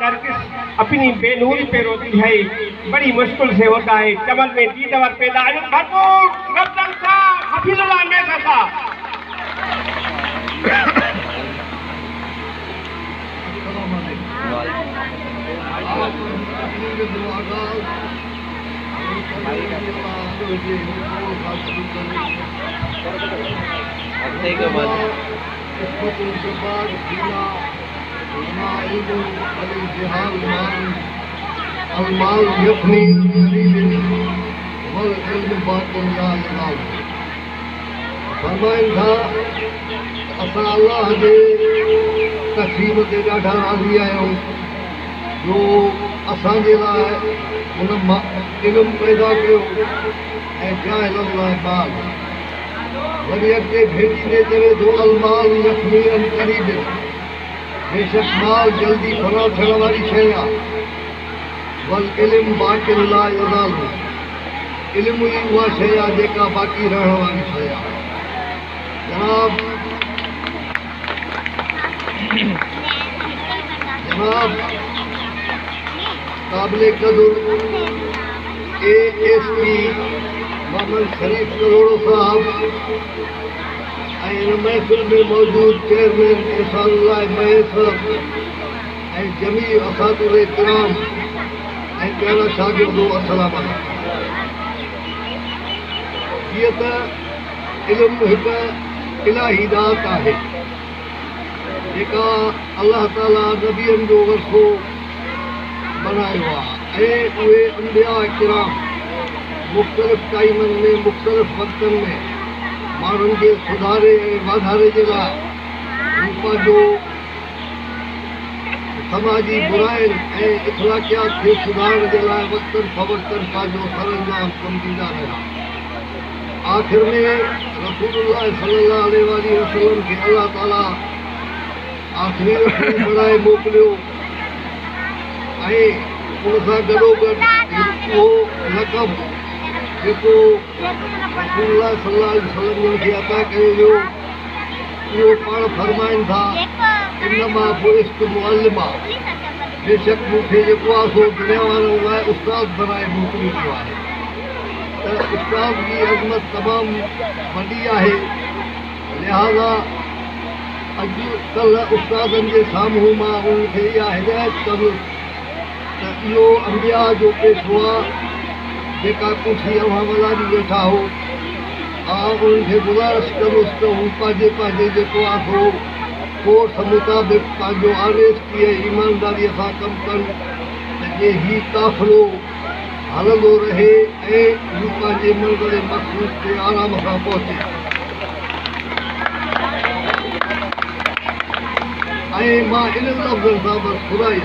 नरगिस अपनी बेनूरी पे रोती है, बड़ी मुश्किल से होता है चमन में दीदार पैदा। भरपूर रब्दन सा हफीजुल्लाह में सा असां अल्लाह जे तक़सीम ते ॾाढा राज़ी आहियूं जो असांजे लाइ हुन इल्मु पैदा कयो ऐं जाहिलनि लाइ माल। वरी अॻिते भेटींदे चवे थो अलमाल यखनी अन क़रीब। बेशक माल जल्दी फना थियण वारी शइ आहे। वल इल्मु बाक़िन ला यज़ालु। इल्मु ई उहा शइ आहे जेका बाक़ी रहण वारी शइ आहे। जनाब काबिल कदर ASP मोहम्मद शरीफ करोड़ो साहब ऐं हिन महफ़िल में मौजूद चेयरमैन एहसानुल्लाह मैसर ऐं जमी असातिज़े किराम ऐं प्यारा शागिर्दो अस्सलाम अलैकुम। जीअं त इल्मु हिकु इलाही दात आहे जेका अल्लाह ताला नबियनि जो वरसो बनायो आहे ऐं उहे अंबिया किराम मुख़्तलिफ़ टाइमनि में मुख़्तलिफ़ वक़्तनि में माण्हुनि खे सुधारे ऐं वाधारे जे लाइ पंहिंजो समाजी बुराइनि ऐं इख़लाक़ियात खे सुधारण जे लाइ वक़्तनि फ़वक़्तनि पंहिंजो सरअंजाम कंदीदा रहिया। आख़िर में रसूलुल्लाह सल्लल्लाहु अलैहि वसल्लम खे अल्लाह ताला आख़िरी रसूल बणाए मोकिलियो ऐं उन सां गॾोगॾु उहो लक़ब जेको रसूलुल्लाह सल्लल्लाहु अलैहि वसल्लम खे अता कयो वियो उहो पाण फरमाइनि था इन्नमा बुइस्तु मुअल्लिमा। बेशक मूंखे जेको आहे सो दुनिया वारनि लाइ उस्ताद बणाए मोकिलियो वियो आहे। त उस्ताद जी अज़मत तमामु वॾी आहे। लिहाज़ा अॼुकल्ह उस्तादनि जे साम्हूं मां उनखे इहा हिदायत कंदुसि त इहो अंबिया जो पेशो आहे जेका कुर्सी अव्हां वलारी वेठा हो। उनखे गुज़ारिश कंदुसि त हू पंहिंजे जेको आहे सो कोर्स मुताबिक़ पंहिंजो ऑनेस्टी ऐं ईमानदारीअ सां कमु कनि त जे हीउ काफ़िलो हलंदो रहे ऐं हू पंहिंजे मंज़िल मक़सूद ते आराम सां पहुचे। ऐं मां इन लफ़्ज़नि सां बसि ख़ुदा ई